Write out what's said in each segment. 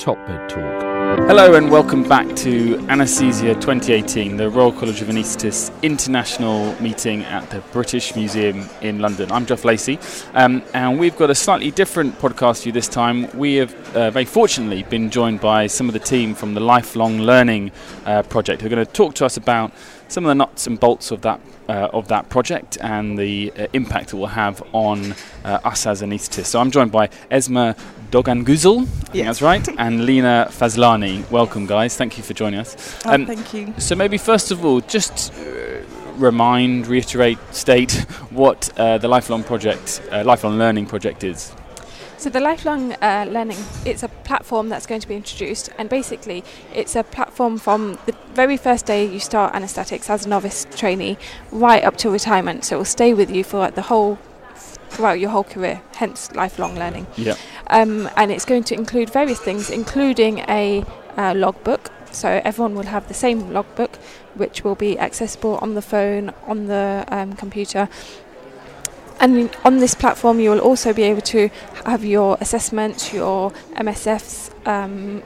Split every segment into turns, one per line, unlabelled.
TopMedTalk.
Hello and welcome back to Anaesthesia 2018, the Royal College of Anaesthetists International meeting at the British Museum in London. I'm Joff Lacey, and we've got a slightly different podcast for you this time. We have very fortunately been joined by some of the team from the Lifelong Learning project who are going to talk to us about some of the nuts and bolts of that project and the impact it will have on us as anaesthetists. So I'm joined by Esma Doganguzel, that's right, and Lina Fazlanie. Welcome, guys. Thank you for joining us.
Thank you.
So maybe first of all, just reiterate, state what the Lifelong Learning project is.
So the Lifelong Learning, it's a platform that's going to be introduced, and basically it's a platform from the very first day you start anaesthetics as a novice trainee right up to retirement. So it will stay with you for throughout your whole career, hence lifelong learning.
Yeah.
And it's going to include various things, including a logbook. So everyone will have the same logbook, which will be accessible on the phone, on the computer. And on this platform, you will also be able to have your assessments, your MSFs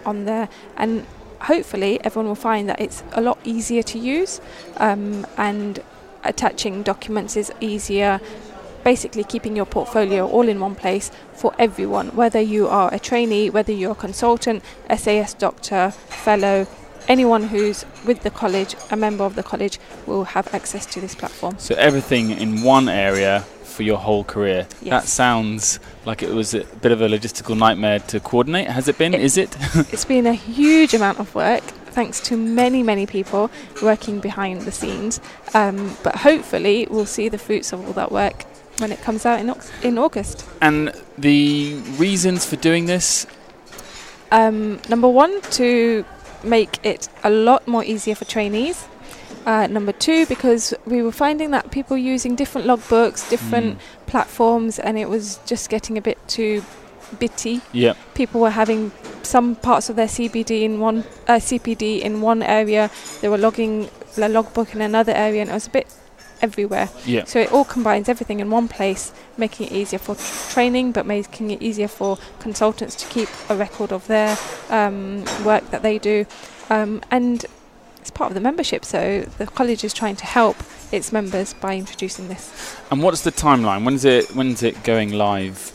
on there. And hopefully everyone will find that it's a lot easier to use, and attaching documents is easier. Basically keeping your portfolio all in one place for everyone, whether you are a trainee, whether you're a consultant, SAS doctor, fellow, anyone who's with the college, a member of the college, will have access to this platform.
So everything in one area for your whole career.
Yes.
That sounds like it was a bit of a logistical nightmare to coordinate. Has it been? Is it?
It's been a huge amount of work, thanks to many people working behind the scenes. But hopefully we'll see the fruits of all that work when it comes out in August.
And the reasons for doing this?
Number one, to make it a lot more easier for trainees. Number two, because we were finding that people using different logbooks, different platforms, and it was just getting a bit too bitty.
Yeah.
People were having some parts of their CPD in one area. They were logging the logbook in another area, and it was a bit everywhere.
Yeah.
So it all combines everything in one place, making it easier for training, but making it easier for consultants to keep a record of their work that they do. And it's part of the membership, so the college is trying to help its members by introducing this.
And what's the timeline? When's it going live?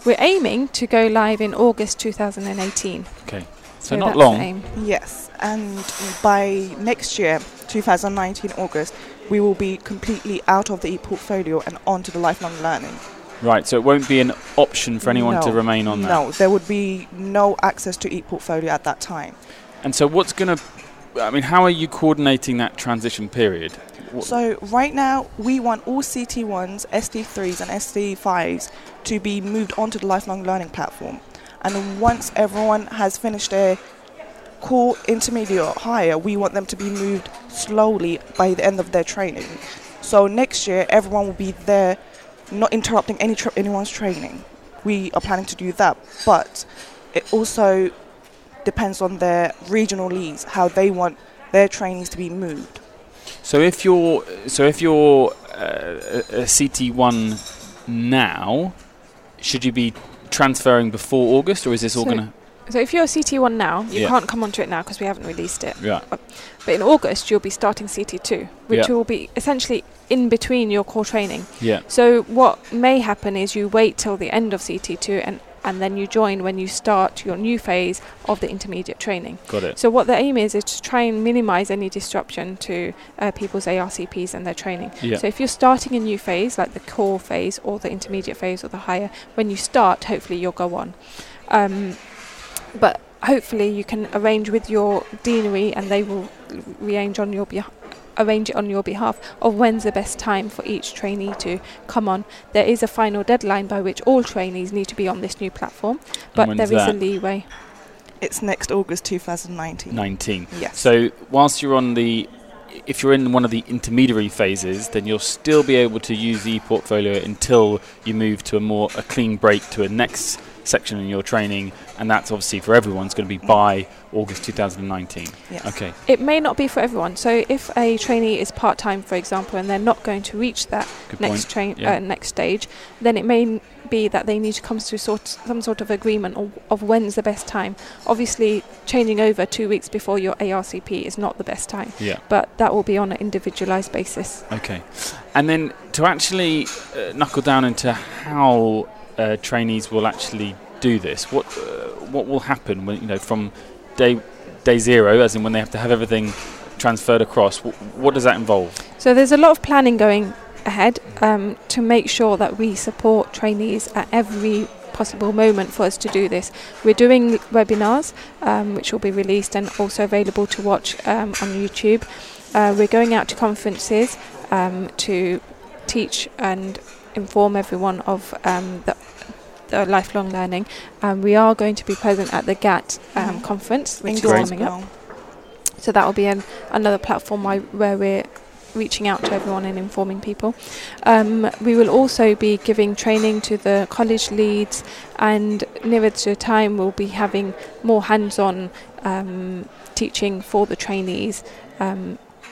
We're aiming to go live in August 2018.
Okay. So not
that's
long.
the aim.
Yes, and by next year, 2019 August, we will be completely out of the e-portfolio and onto the lifelong learning.
Right, so it won't be an option for anyone to remain on that?
No, there would be no access to e-portfolio at that time.
And so how are you coordinating that transition period?
So right now, we want all CT1s, ST3s and ST5s to be moved onto the lifelong learning platform. And once everyone has finished their core, intermediate or higher, we want them to be moved slowly by the end of their training. So next year, everyone will be there, not interrupting anyone's training. We are planning to do that, but it also depends on their regional leads, how they want their trainees to be moved.
So if you're a CT1 now, should you be transferring before August, or is this all going to...
So if you're a CT1 now, you can't come onto it now because we haven't released it.
Yeah.
But in August, you'll be starting CT2, which will be essentially in between your core training.
Yeah.
So what may happen is you wait till the end of CT2 and then you join when you start your new phase of the intermediate training.
Got it.
So what the aim is to try and minimise any disruption to people's ARCPs and their training.
Yeah.
So if you're starting a new phase, like the core phase or the intermediate phase or the higher, when you start, hopefully you'll go on. But hopefully you can arrange with your deanery and they will arrange it on your behalf of when's the best time for each trainee to come on. There is a final deadline by which all trainees need to be on this new platform, but there is a leeway.
It's next August 2019.
Yes. So whilst if you're in one of the intermediary phases, then you'll still be able to use the e-portfolio until you move to a clean break to a next section in your training, and that's obviously for everyone's going to be by August 2019.
Yes.
Okay.
It may not be for everyone. So if a trainee is part-time, for example, and they're not going to reach that next stage, then it may be that they need to come to some sort of agreement of when's the best time. Obviously, changing over 2 weeks before your ARCP is not the best time, but that will be on an individualised basis.
Okay. And then to actually knuckle down into how trainees will actually do this, what will happen when, from day zero, as in when they have to have everything transferred across, what does that involve?
So there's a lot of planning going ahead to make sure that we support trainees at every possible moment for us to do this. We're doing webinars which will be released and also available to watch on YouTube. We're going out to conferences to teach and inform everyone of the lifelong learning. We are going to be present at the GAT conference, which is coming up. So that will be another platform where we're reaching out to everyone and informing people. We will also be giving training to the college leads, and nearer to the time we'll be having more hands-on teaching for the trainees.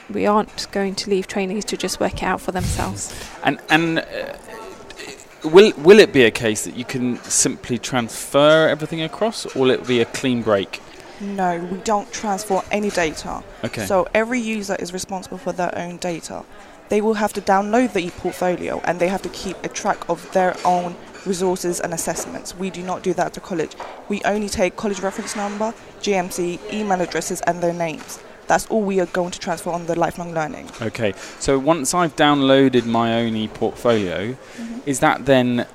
We aren't going to leave trainees to just work it out for themselves.
And will it be a case that you can simply transfer everything across, or will it be a clean break?
No, we don't transfer any data.
Okay.
So every user is responsible for their own data. They will have to download the e-portfolio, and they have to keep a track of their own resources and assessments. We do not do that at the college. We only take college reference number, GMC, email addresses and their names. That's all we are going to transfer on the lifelong learning.
Okay, so once I've downloaded my own e-portfolio, is that then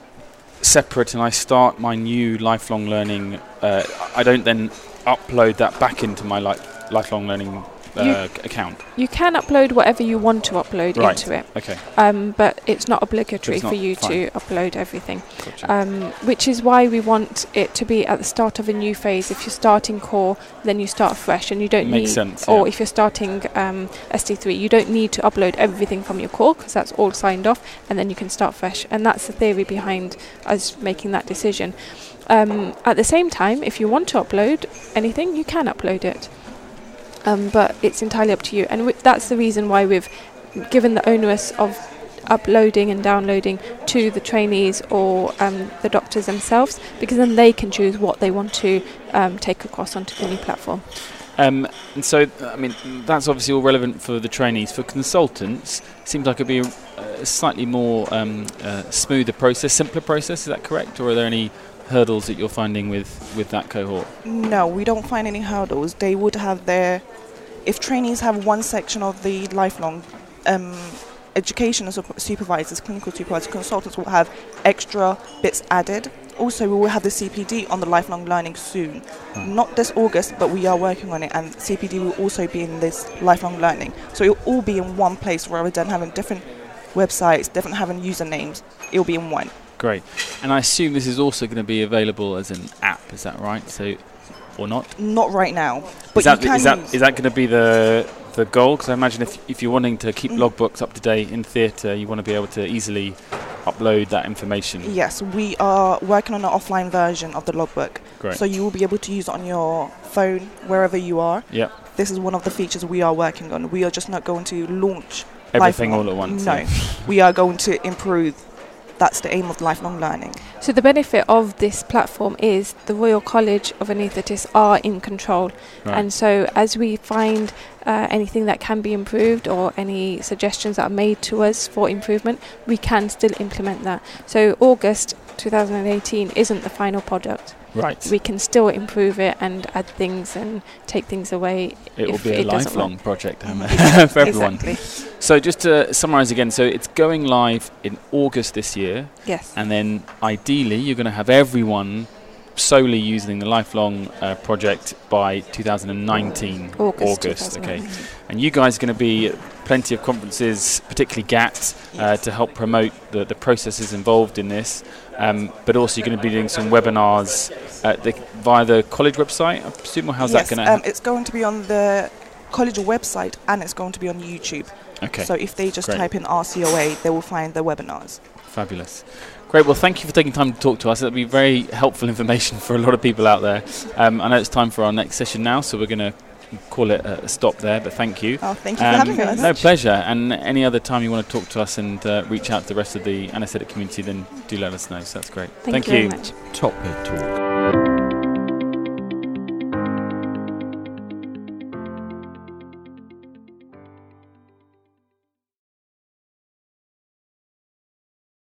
separate and I start my new lifelong learning, I don't then upload that back into my lifelong learning account? You
can upload whatever you want to upload into it.
Okay.
But it's not obligatory for you to upload everything. Gotcha. Which is why we want it to be at the start of a new phase. If you're starting core, then you start fresh, and you don't
Makes sense,
or if you're starting ST3, you don't need to upload everything from your core, because that's all signed off, and then you can start fresh. And that's the theory behind us making that decision. At the same time, if you want to upload anything, you can upload it. But it's entirely up to you. And that's the reason why we've given the onus of uploading and downloading to the trainees or the doctors themselves, because then they can choose what they want to take across onto the new platform.
And so, I mean, that's obviously all relevant for the trainees. For consultants, it seems like it'd be a slightly more smoother process, simpler process. Is that correct? Or are there any hurdles that you're finding with that cohort?
No, we don't find any hurdles. They would have if trainees have one section of the lifelong education supervisors, clinical supervisors, consultants will have extra bits added. Also, we will have the CPD on the lifelong learning soon. Not this August, but we are working on it, and CPD will also be in this lifelong learning. So it will all be in one place rather than having different websites, different having usernames. It will be in one.
Great. And I assume this is also going to be available as an app, is that right? So, or not?
Not right now. But
is that going to be the goal? Because I imagine if you're wanting to keep logbooks up to date in theatre, you want to be able to easily upload that information.
Yes, we are working on an offline version of the logbook.
Great.
So you will be able to use it on your phone wherever you are.
Yeah.
This is one of the features we are working on. We are just not going to launch
everything all at once.
No, we are going to improve. That's the aim of lifelong learning.
So the benefit of this platform is the Royal College of Anaesthetists are in control. Right. And so as we find anything that can be improved or any suggestions that are made to us for improvement, we can still implement that. So August 2018 isn't the final product.
Right.
We can still improve it and add things and take things away.
It will be a lifelong project for everyone.
Exactly.
So just to summarise again, so it's going live in August this year.
Yes.
And then ideally you're going to have everyone solely using the lifelong project by 2019. August. Okay. And you guys are going to be at plenty of conferences, particularly GAT, to help promote the processes involved in this. But also you're going to be doing some webinars via the college website, I presume, or how's that going to happen?
It's going to be on the college website and it's going to be on YouTube.
Okay.
So if they just type in RCoA, they will find the webinars.
Fabulous. Great. Well, thank you for taking time to talk to us. That'll be very helpful information for a lot of people out there. I know it's time for our next session now, so we're going to call it a stop there, but thank you.
Oh, thank you for having us.
No, pleasure. And any other time you want to talk to us and reach out to the rest of the anaesthetic community, then do let us know. So that's great.
Thank you very much.
TopMedTalk.